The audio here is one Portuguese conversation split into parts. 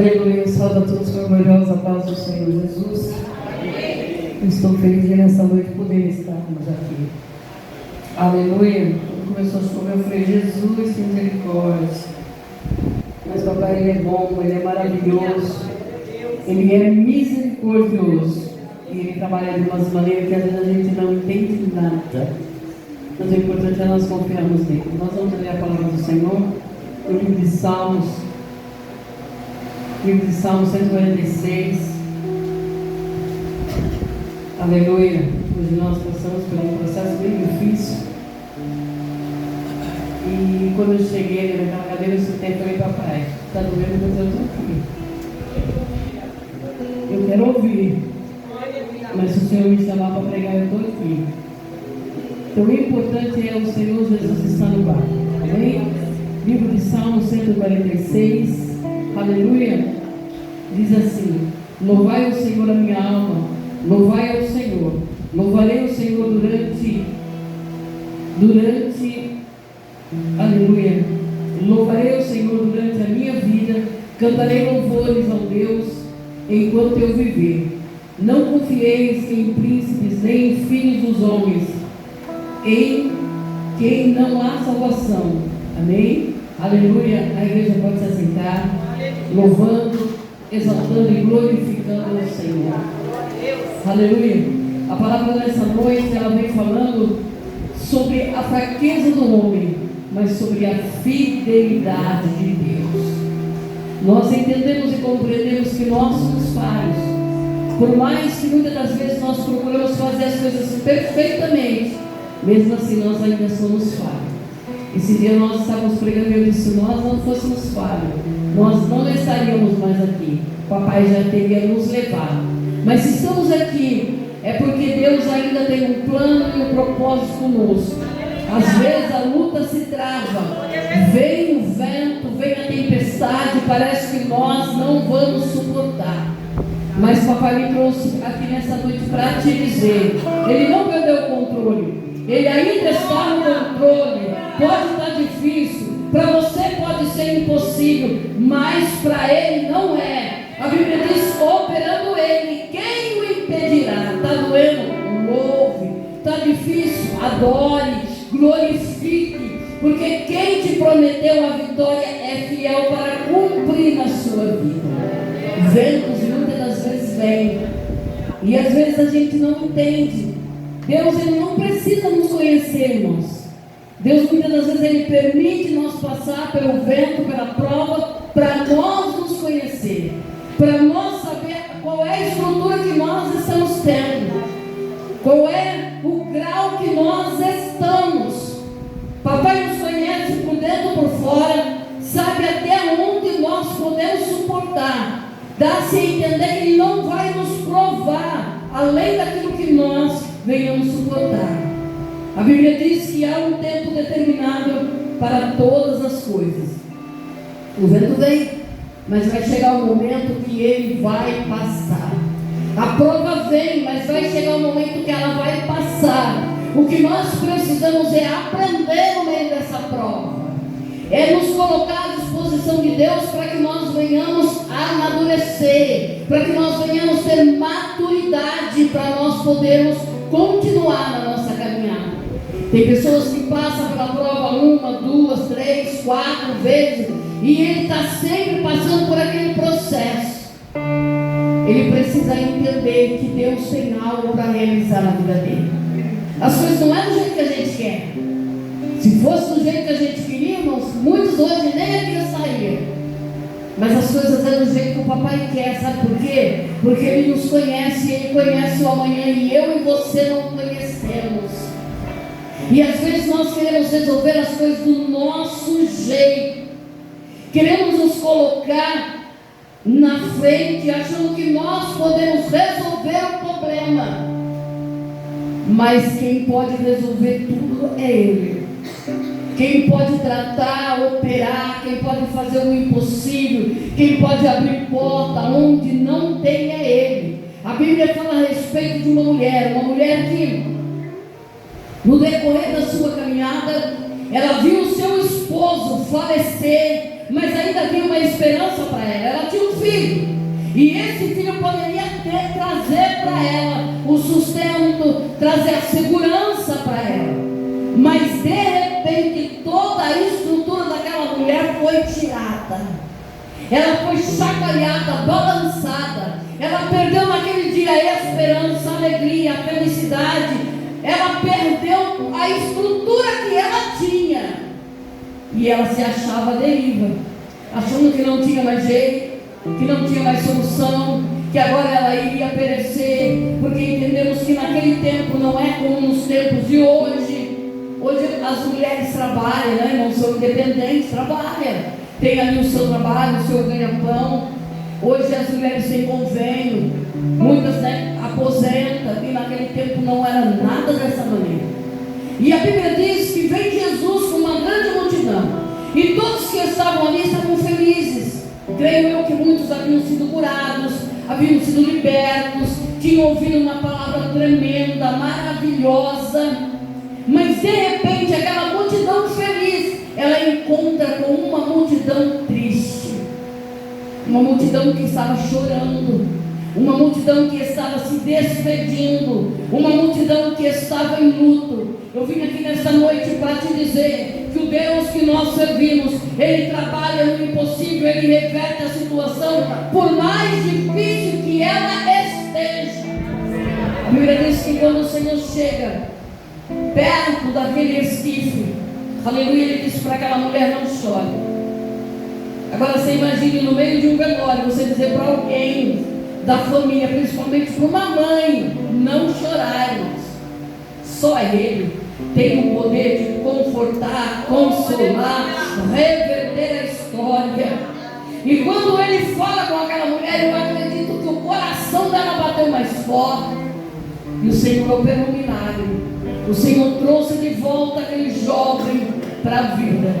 Aleluia, salve a todos com a gloriosa paz do Senhor Jesus. Estou feliz de nessa noite poder estarmos aqui. Aleluia. Quando começou a chover, eu falei, Jesus, que misericórdia. Mas papai, Ele é bom, Ele é maravilhoso, Ele é misericordioso. E Ele trabalha de umas maneiras que às vezes a gente não entende nada. Mas o importante é nós confiarmos nele. Nós vamos ler a palavra do Senhor no livro de Salmos. Livro de Salmos 146. Aleluia. Hoje nós passamos por um processo bem difícil. E quando eu cheguei naquela cadeira, eu sentei e falei, papai, está doendo, mas eu estou aqui. Eu quero ouvir. Mas se o Senhor me chamar para pregar, eu estou aqui. Então o importante é o Senhor Jesus estar no barco. Amém? Livro de Salmos 146. Aleluia. Diz assim: louvai o Senhor a minha alma, louvai ao Senhor, louvarei o Senhor durante, aleluia, louvarei o Senhor durante a minha vida, cantarei louvores ao Deus enquanto eu viver. Não confieis em príncipes, nem em filhos dos homens, em quem não há salvação. Amém? Aleluia. A igreja pode se assentar, louvando, exaltando e glorificando o Senhor. Aleluia. A palavra dessa noite, ela vem falando sobre a fraqueza do homem, mas sobre a fidelidade de Deus. Nós entendemos e compreendemos que nós somos falhos. Por mais que muitas das vezes nós procuramos fazer as coisas perfeitamente, mesmo assim nós ainda somos falhos. Esse dia nós estávamos pregando e eu disse, se nós não fôssemos falhos, nós não estaríamos mais aqui. O papai já teria nos levado. Mas se estamos aqui, é porque Deus ainda tem um plano e um propósito conosco. Às vezes a luta se trava, vem o vento, vem a tempestade, parece que nós não vamos suportar. Mas papai me trouxe aqui nessa noite para te dizer, Ele não perdeu o controle, Ele ainda está no controle. Pode estar difícil, para você pode ser impossível, mas para Ele não é. A Bíblia diz, operando Ele, quem o impedirá? Está doendo? Louve. Está difícil? Adore, glorifique, porque quem te prometeu a vitória é fiel para cumprir na sua vida. Ventos muitas das vezes vêm, e às vezes a gente não entende. Deus, Ele não precisa nos conhecer, irmãos. Deus muitas das vezes Ele permite nós passar pelo vento, pela prova, para nós nos conhecer, para nós saber qual é a estrutura que nós estamos tendo, qual é o grau que nós estamos. Papai nos conhece por dentro e por fora, sabe até onde nós podemos suportar. Dá-se a entender que Ele não vai nos provar além daquilo que nós venhamos suportar. A Bíblia diz que há um tempo determinado para todas as coisas. O vento vem, mas vai chegar o momento que ele vai passar. A prova vem, mas vai chegar o momento que ela vai passar. O que nós precisamos é aprender no meio dessa prova, é nos colocar à disposição de Deus para que nós venhamos amadurecer, para que nós venhamos ter maturidade, para nós podermos continuar na nossa caminhada. Tem pessoas que passam pela prova 1, 2, 3, 4 vezes, e ele está sempre passando por aquele processo. Ele precisa entender que Deus tem algo para realizar na vida dele. As coisas não é do jeito que a gente quer. Se fosse do jeito que a gente queria, irmãos, muitos hoje nem aqui saíam. Mas as coisas é do jeito que o papai quer, sabe por quê? Porque Ele nos conhece, Ele conhece o amanhã, e eu e você não conhecemos. E às vezes nós queremos resolver as coisas do nosso jeito, queremos nos colocar na frente, achando que nós podemos resolver o problema. Mas quem pode resolver tudo é Ele. Quem pode tratar, operar, quem pode fazer o impossível, quem pode abrir porta onde não tem é Ele. A Bíblia fala a respeito de uma mulher que no decorrer da sua caminhada, ela viu o seu esposo falecer mas ainda havia uma esperança para ela. Ela tinha um filho, e esse filho poderia trazer para ela o sustento, trazer a segurança para ela. Mas de repente toda a estrutura daquela mulher foi tirada. Ela foi chacoalhada, balançada. Ela perdeu naquele dia a esperança, a alegria, a felicidade. Ela perdeu a estrutura que ela tinha. E ela se achava à deriva, achando que não tinha mais jeito, que não tinha mais solução, que agora ela iria perecer, porque entendemos que naquele tempo não é como nos tempos de hoje. Hoje as mulheres trabalham, né? Não são independentes, trabalham, tem ali o seu trabalho, o seu ganha-pão. Hoje as mulheres têm convênio, muitas, né, aposentam, e naquele tempo não era nada dessa maneira. E a Bíblia diz que vem Jesus com uma grande multidão, e todos que estavam ali estavam felizes. Creio eu que muitos haviam sido curados, haviam sido libertos, tinham ouvido uma palavra tremenda, maravilhosa. Mas de repente aquela multidão feliz, ela encontra com uma multidão triste, uma multidão que estava chorando, uma multidão que estava se despedindo, uma multidão que estava em luto. Eu vim aqui nesta noite para te dizer que o Deus que nós servimos, Ele trabalha no impossível, Ele reverte a situação, por mais difícil que ela esteja. A Bíblia diz que quando o Senhor chega perto daquele esquife, aleluia, Ele disse para aquela mulher: não chore. Agora você imagine no meio de um velório, você dizer para alguém da família, principalmente para uma mãe, não chorar, irmãos. Só Ele tem o poder de confortar, consolar, reverter a história. E quando Ele fala com aquela mulher, eu acredito que o coração dela bateu mais forte, e o Senhor operou um milagre. O Senhor trouxe de volta aquele jovem para a vida.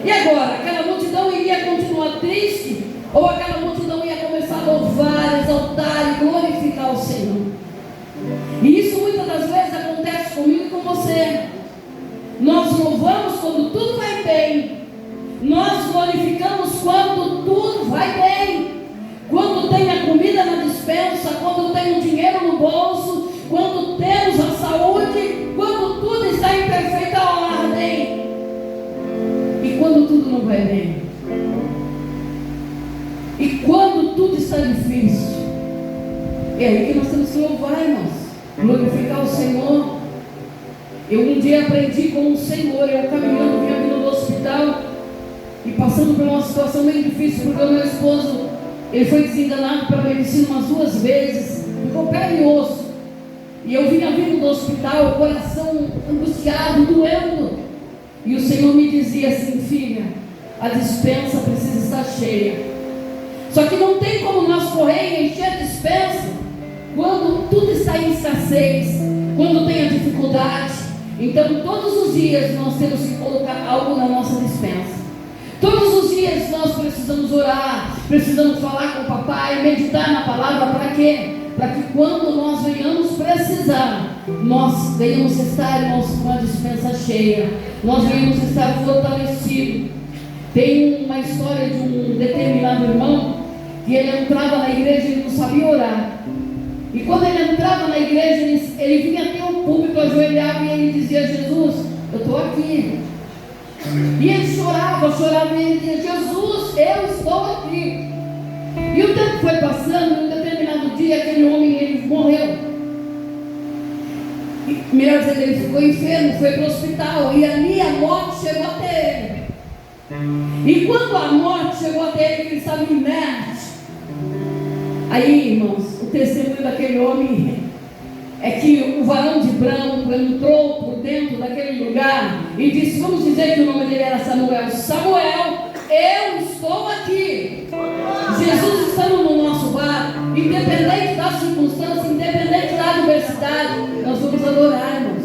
E agora, aquela multidão iria continuar triste? Ou aquela multidão ia começar a louvar, exaltar e glorificar o Senhor? E isso muitas das vezes acontece comigo e com você. Nós louvamos quando tudo vai bem. Nós glorificamos quando tudo vai bem. Quando tem a comida na despensa, quando tem o dinheiro no bolso, quando temos a saúde, quando tudo está em perfeita ordem. E quando tudo não vai bem? E quando tudo está difícil? É aí que nós temos que louvar, irmãos, glorificar o Senhor. Eu um dia aprendi com o Senhor, eu caminhando, vinha vindo do hospital e passando por uma situação bem difícil, porque o meu esposo, ele foi desenganado pela medicina umas 2 vezes, ficou pele e osso. E eu vinha vindo do hospital, o coração angustiado, doendo. E o Senhor me dizia assim: filha, a despensa precisa estar cheia. Só que não tem como nós correr e encher a despensa quando tudo está em escassez, quando tem a dificuldade. Então todos os dias nós temos que colocar algo na nossa despensa. Todos os dias nós precisamos orar, precisamos falar com o papai, meditar na palavra. Para quê? Para que quando nós venhamos precisar, nós venhamos estar, irmãos, com a despensa cheia, nós venhamos estar fortalecidos. Tem uma história de um determinado irmão que ele entrava na igreja e ele não sabia orar. E quando ele entrava na igreja, ele vinha até o púlpito, ajoelhava e ele dizia: Jesus, eu estou aqui. E ele chorava e ele dizia: Jesus, eu estou aqui. E o tempo foi passando, e um determinado dia aquele homem, ele morreu. Melhor dizer, ele ficou enfermo, foi para o hospital, e ali a morte chegou até ele. E quando a morte chegou até ele, ele estava inerte. Aí, irmãos, o testemunho daquele homem é que o varão de branco entrou por dentro daquele lugar e disse, vamos dizer que o nome dele era Samuel: Samuel, eu estou aqui. Jesus estando no nosso bar, independente da circunstância, independente da adversidade, nós vamos adorar, irmãos,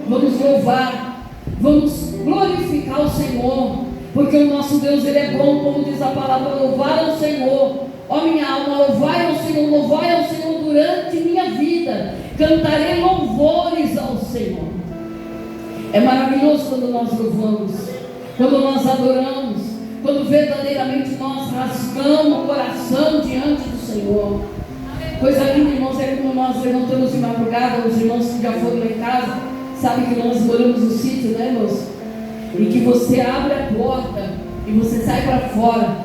vamos louvar, vamos glorificar o Senhor, porque o nosso Deus, Ele é bom, como diz a palavra: louvar ao Senhor, ó minha alma, louvai ao Senhor durante minha vida, cantarei louvores ao Senhor. É maravilhoso quando nós louvamos, quando nós adoramos, quando verdadeiramente nós rasgamos o coração diante do Senhor. Coisa linda, irmãos, é como nós levantamos de madrugada. Os irmãos que já foram lá em casa sabem que nós moramos no sítio, né, irmãos? E que você abre a porta e você sai para fora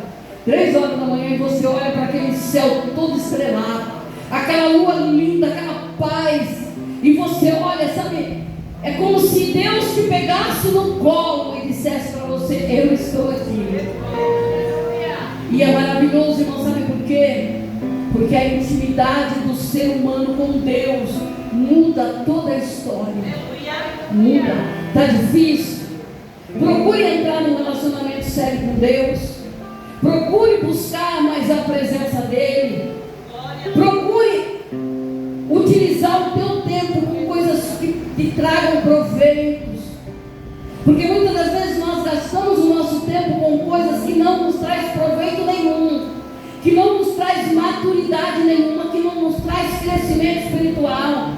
3 horas da manhã e você olha para aquele céu todo estrelado, aquela lua linda, aquela paz, e você olha, sabe, é como se Deus te pegasse no colo e dissesse para você: eu estou aqui. E é maravilhoso, irmão, sabe por quê? Porque a intimidade do ser humano com Deus muda toda a história. Muda. Está difícil? Procure entrar num relacionamento sério com Deus. Procure buscar mais a presença dEle. Procure utilizar o teu tempo com coisas que tragam proveitos. Porque muitas das vezes nós gastamos o nosso tempo com coisas que não nos traz proveito nenhum, que não nos traz maturidade nenhuma, que não nos traz crescimento espiritual,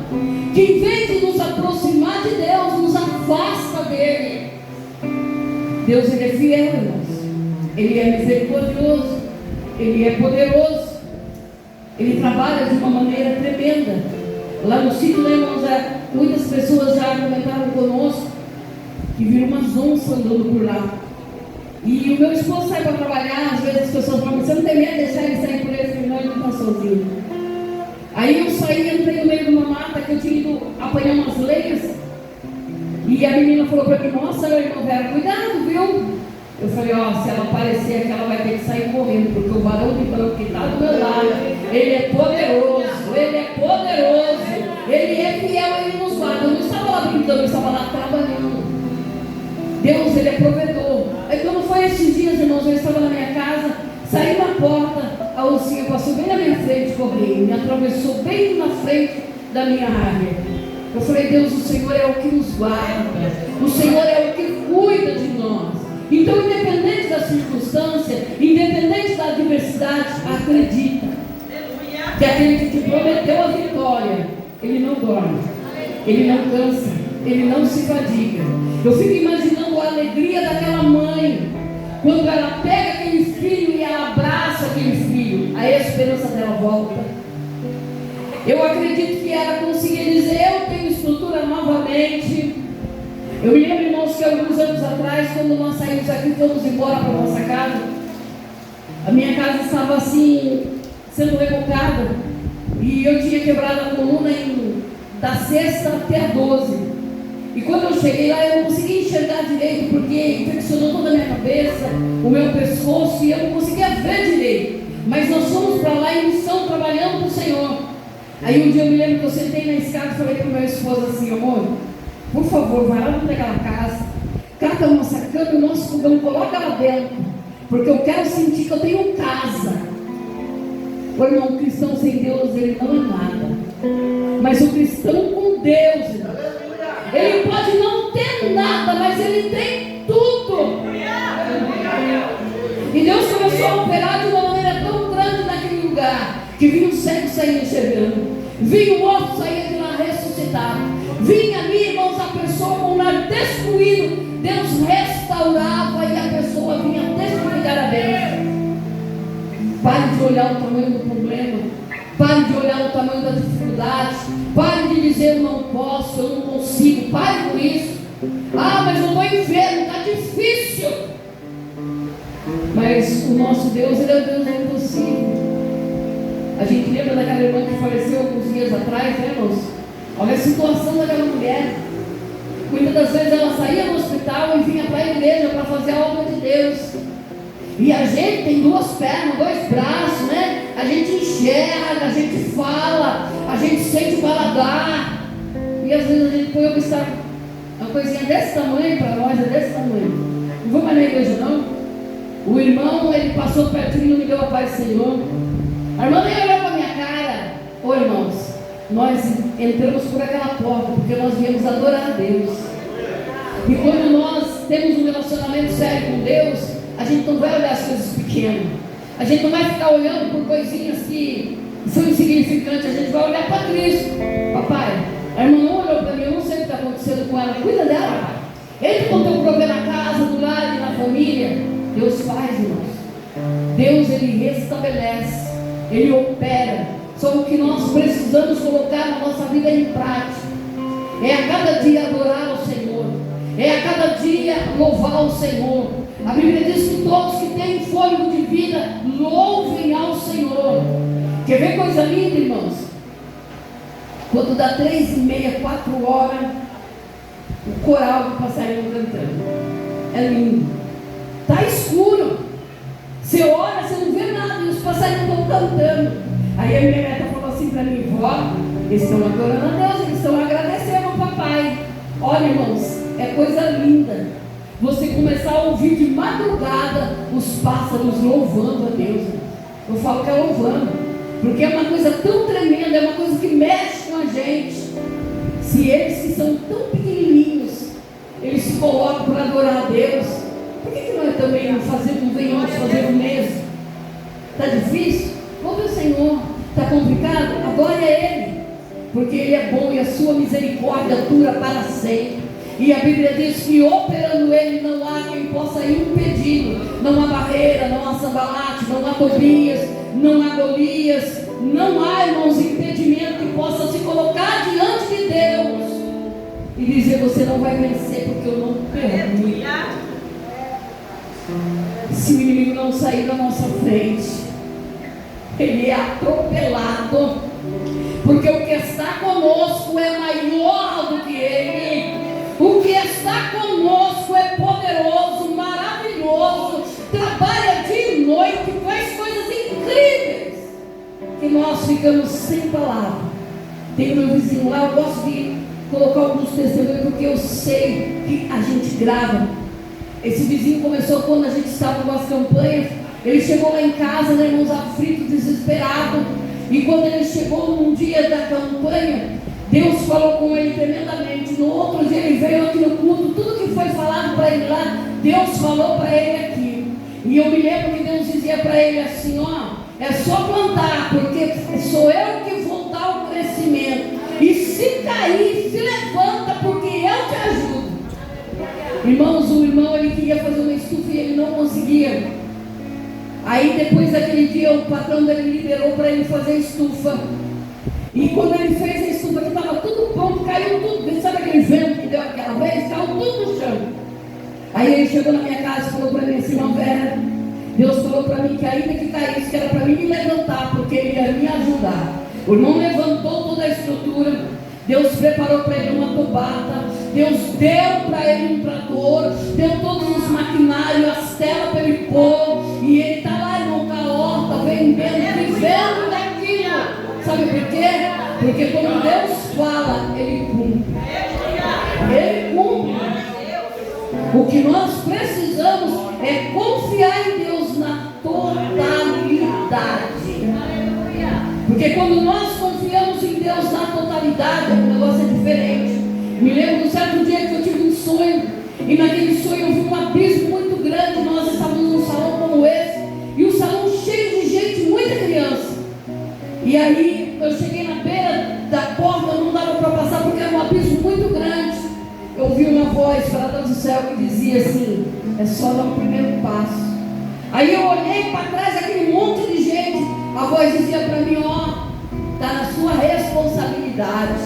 que em vez de nos aproximar de Deus, nos afasta dEle. Deus, Ele é fiel, irmãos. Ele é misericordioso, Ele é poderoso, Ele trabalha de uma maneira tremenda. Lá no sítio, né, irmãos, muitas pessoas já comentaram conosco que viram umas onças andando por lá. E o meu esposo sai para trabalhar, às vezes as pessoas falam: você não tem medo de deixar ele sair por ele? Não, ele não está sozinho. Aí eu saí, entrei no meio de uma mata que eu tinha ido apanhar umas leiras. E a menina falou para mim: nossa, meu irmão, Vera, cuidado, viu? Eu falei: ó, se ela aparecer aqui, ela vai ter que sair correndo, porque o varão de branco que está do meu lado, ele é poderoso, ele é poderoso, ele é fiel, ele nos guarda. Eu não estava lá brincando, eu estava lá trabalhando. Deus, Ele é provedor. Aí quando foi esses dias, irmãos, eu estava na minha casa, saí da porta, a oncinha passou bem na minha frente, correndo, me atravessou bem na frente da minha área. Eu falei: Deus, o Senhor é o que nos guarda, o Senhor é o que cuida de nós. Então, independente da circunstância, independente da adversidade, acredita que aquele que te prometeu a vitória, Ele não dorme, Ele não cansa, Ele não se fadiga. Eu fico imaginando a alegria daquela mãe quando ela pega aquele filho e ela abraça aquele filho, a esperança dela volta. Eu acredito que ela conseguia dizer: eu tenho estrutura novamente. Eu me lembro, irmãos, que alguns anos atrás, quando nós saímos aqui, fomos embora para a nossa casa, a minha casa estava assim, sendo rebocada, e eu tinha quebrado a coluna da sexta até a 12. E quando eu cheguei lá, eu não conseguia enxergar direito, porque infeccionou toda a minha cabeça, o meu pescoço, e eu não conseguia ver direito. Mas nós fomos para lá em missão, trabalhando para o Senhor. Aí um dia eu me lembro que eu sentei na escada e falei para o meu esposo assim: amor, por favor, vai lá naquela casa, cata a nossa cama e o nosso fogão, coloca lá dentro, porque eu quero sentir que eu tenho casa. O irmão, o cristão sem Deus, ele não é nada. Mas o cristão com Deus, ele pode não ter nada, mas ele tem tudo. E Deus começou a operar de uma maneira tão grande naquele lugar, que vinha o cego sair enxergando, vinha o morto sair de lá ressuscitado, vinha ali, irmãos, a pessoa com o lar destruído, Deus restaurava e a pessoa vinha testificar a Deus. Pare de olhar o tamanho do problema, pare de olhar o tamanho da dificuldade, pare de dizer: eu não posso, eu não consigo. Pare com isso. Ah, mas eu estou enfermo, está difícil. Mas o nosso Deus, Ele é o Deus do impossível. A gente lembra daquela irmã que faleceu alguns dias atrás, né, irmãos? Olha a situação daquela mulher. Muitas das vezes ela saía do hospital e vinha para a igreja para fazer a obra de Deus. E a gente tem 2 pernas, 2 braços, né? A gente enxerga, a gente fala, a gente sente o paladar. E às vezes a gente põe uma coisinha desse tamanho para nós, é desse tamanho. Não vou mais na igreja, não. O irmão, ele passou pertinho e não me deu a paz do Senhor. A irmã nem olhou para a minha cara. Ô irmãos, nós entramos por aquela porta porque nós viemos adorar a Deus. E quando nós temos um relacionamento sério com Deus, a gente não vai olhar as coisas pequenas, a gente não vai ficar olhando por coisinhas que são insignificantes, a gente vai olhar para Cristo. Papai, a irmã não olhou para mim, eu não sei o que está acontecendo com ela, cuida dela. Entra com o teu problema na casa, do lado e na família. Deus faz, irmãos. Deus, Ele restabelece, Ele opera. Só o que nós precisamos colocar na nossa vida em prática é a cada dia adorar ao Senhor, é a cada dia louvar o Senhor. A Bíblia diz que todos que têm fôlego de vida louvem ao Senhor. Quer ver coisa linda, irmãos? Quando dá 3h30, 4h, o coral do passarinho cantando. É lindo. Está escuro. Você olha, você não vê nada, e os passarinhos estão cantando. Aí a minha neta falou assim para mim: vó, eles estão adorando a Deus, eles estão agradecendo ao papai. Olha, irmãos, é coisa linda você começar a ouvir de madrugada os pássaros louvando a Deus. Eu falo que é louvando, porque é uma coisa tão tremenda, é uma coisa que mexe com a gente. Se eles que são tão pequenininhos, eles se colocam para adorar a Deus, por que nós também não venhamos fazer o mesmo? Está difícil? Louve o Senhor. Está complicado? Adore a Ele, porque Ele é bom e a sua misericórdia dura para sempre. E a Bíblia diz que operando Ele não há quem possa impedir. Não há barreira, não há Sambalate, não há Tobias, não há Golias. Não há, irmãos, impedimento que possa se colocar diante de Deus e dizer: você não vai vencer porque eu não permito. Se o inimigo não sair da nossa frente, ele é atropelado, porque o que está conosco é maior do que ele. O que está conosco é poderoso, maravilhoso, trabalha dia e noite, faz coisas incríveis, que nós ficamos sem palavras. Tem meu vizinho lá, eu gosto de colocar alguns testemunhos, porque eu sei que a gente grava. Esse vizinho começou quando a gente estava com as campanhas. Ele chegou lá em casa, né, irmãos, aflito, desesperado. E quando ele chegou num dia da campanha, Deus falou com ele tremendamente. No outro dia ele veio aqui no culto. Tudo que foi falado para ele lá, Deus falou para ele aqui. E eu me lembro que Deus dizia para ele assim: ó, é só plantar, porque sou eu que vou dar o crescimento. E se cair, se levanta, porque eu te ajudo. Irmãos, o irmão, ele queria fazer uma estufa e ele não conseguia. Aí depois daquele dia o patrão dele liberou para ele fazer a estufa. E quando ele fez a estufa, que estava tudo pronto, caiu tudo. Sabe aquele vento que deu aquela vez? Caiu tudo no chão. Aí ele chegou na minha casa e falou para mim assim: irmã Vera, Deus falou para mim que ainda que caísse, que era para mim me levantar, porque Ele ia me ajudar. O irmão levantou toda a estrutura. Deus preparou para ele uma tubata. Deus deu para ele um trator. Deu todos os maquinários, as telas para ele pôr. E ele está lá, irmão, com a horta, vendendo, vivendo daquilo. Sabe por quê? Porque quando Deus fala, Ele cumpre. Ele cumpre. O que nós precisamos é confiar em Deus na totalidade. Porque quando nós confiamos em Deus na totalidade, o negócio é diferente. Me lembro de um certo dia que eu tive um sonho, e naquele sonho eu vi um abismo muito grande. Nós estávamos num salão como esse, e um salão cheio de gente, muita criança. E aí eu cheguei na beira da porta, não dava para passar porque era um abismo muito grande. Eu ouvi uma voz falada do céu que dizia assim: é só dar o primeiro passo. Aí eu olhei para trás, aquele monte de gente. A voz dizia para mim: ó, está na sua responsabilidade.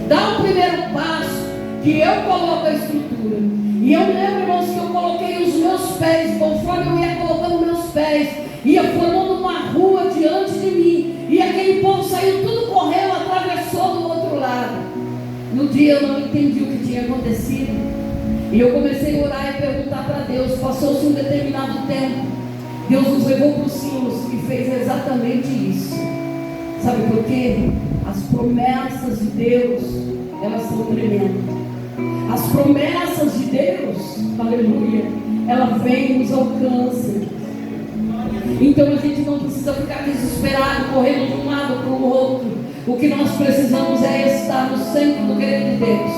Dá o primeiro passo, que eu coloco a estrutura. E eu me lembro, irmãos, que eu coloquei os meus pés. Conforme eu ia colocando meus pés, ia formando uma rua diante de mim. E aquele povo saiu tudo correndo, atravessou do outro lado. No dia eu não entendi o que tinha acontecido. E eu comecei a orar e perguntar para Deus. Passou-se um determinado tempo. Deus nos levou para os cimos e fez exatamente isso. Sabe por quê? As promessas de Deus, elas são tremendas. As promessas de Deus, aleluia, ela vem e nos alcança. Então a gente não precisa ficar desesperado, correndo de um lado para o outro. O que nós precisamos é estar no centro do querer de Deus,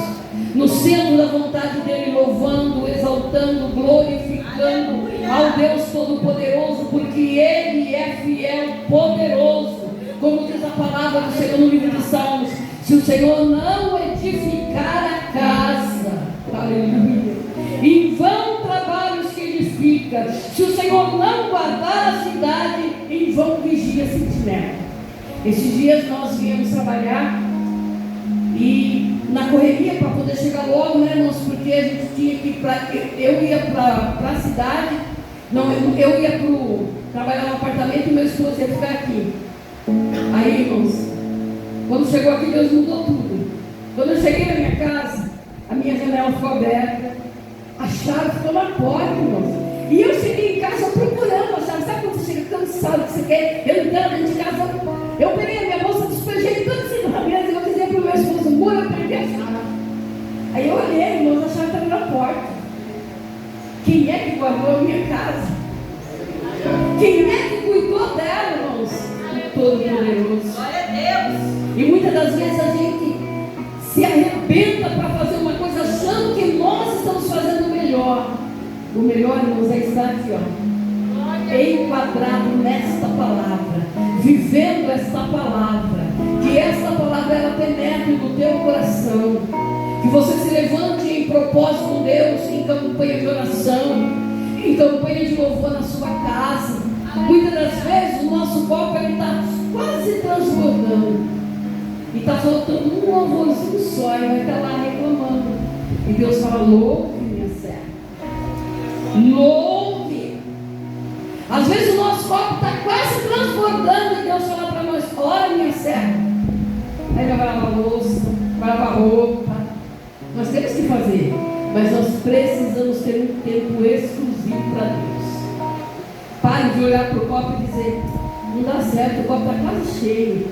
no centro da vontade dEle, louvando, exaltando, glorificando ao Deus Todo-Poderoso, porque Ele é fiel, poderoso. Como diz a palavra do Senhor no livro de Salmos: se o Senhor não edificar a casa, aleluia, em vão trabalhos que edifica. netos. Esses dias nós viemos trabalhar e na correria para poder chegar logo, né, irmãos? Porque a gente tinha que ir eu ia para a cidade, não, eu ia trabalhar no apartamento e meu esposo ia ficar aqui. Aí, irmãos, quando chegou aqui, Deus mudou tudo. Quando eu cheguei na minha casa, a minha janela ficou aberta, a chave ficou na porta, irmãos. E eu cheguei em casa procurando a chave. Sabe quando você chega cansado que você quer? Eu entrando dentro de casa, eu peguei a minha bolsa, despejei tudo assim na mesa e eu dizia para o meu esposo: amor, eu perdi a chave. Aí eu olhei, irmãos, a chave estava na porta. Quem é que guardou a minha casa? Quem é que cuidou dela, irmãos? O Todo-Poderoso. Glória a Deus. E muitas das vezes a gente se arrebenta para fazer uma coisa achando que nós estamos fazendo o melhor. O melhor, irmãos, é estar aqui, ó, enquadrado nesta palavra, vivendo esta palavra, que esta palavra ela penetre no teu coração, que você se levante em propósito com Deus, em campanha de oração, em campanha de louvor na sua casa. Muitas das vezes o nosso copo está quase transbordando e está faltando um louvorzinho só, e vai estar lá reclamando, e Deus fala: louve, minha serva, louve. Às vezes o nosso copo está quase transbordando e Deus fala para nós: ora, minha serva. Aí vai lavar a louça, vai lavar a roupa. Nós temos que fazer, mas nós precisamos ter um tempo exclusivo para Deus. Pare de olhar para o copo e dizer: não dá certo, o copo está quase cheio.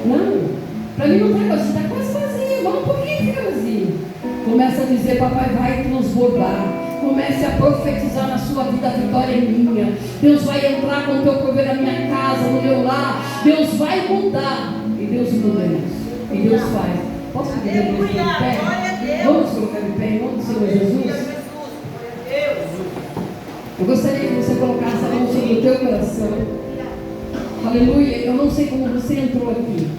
Não, para mim não está, está quase vazio, vamos um pouquinho, fica vazio. Começa a dizer: papai vai transbordar. Comece a profetizar na sua vida: a vitória é minha. Deus vai entrar com o teu prover na minha casa, no meu lar. Deus vai mudar. E Deus muda isso. E Deus faz. Posso pedir a Deus de pé? Vamos colocar de pé em nome do Senhor Jesus? Eu gostaria que você colocasse a mão sobre o teu coração. Aleluia. Eu não sei como você entrou aqui,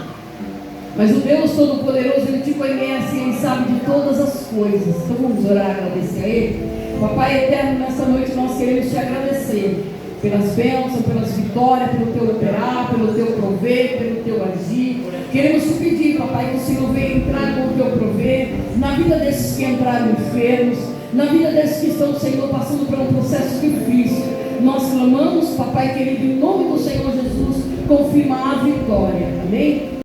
mas o Deus Todo-Poderoso, Ele te conhece, Ele sabe de todas as coisas. Então vamos orar e agradecer a Ele. Papai eterno, nessa noite nós queremos te agradecer pelas bênçãos, pelas vitórias, pelo teu operar, pelo teu prover, pelo teu agir. Queremos te pedir, papai, que o Senhor venha entrar com o teu prover na vida desses que entraram enfermos, na vida desses que estão, Senhor, passando por um processo difícil. Nós clamamos, papai querido, em nome do Senhor Jesus, confirma a vitória. Amém?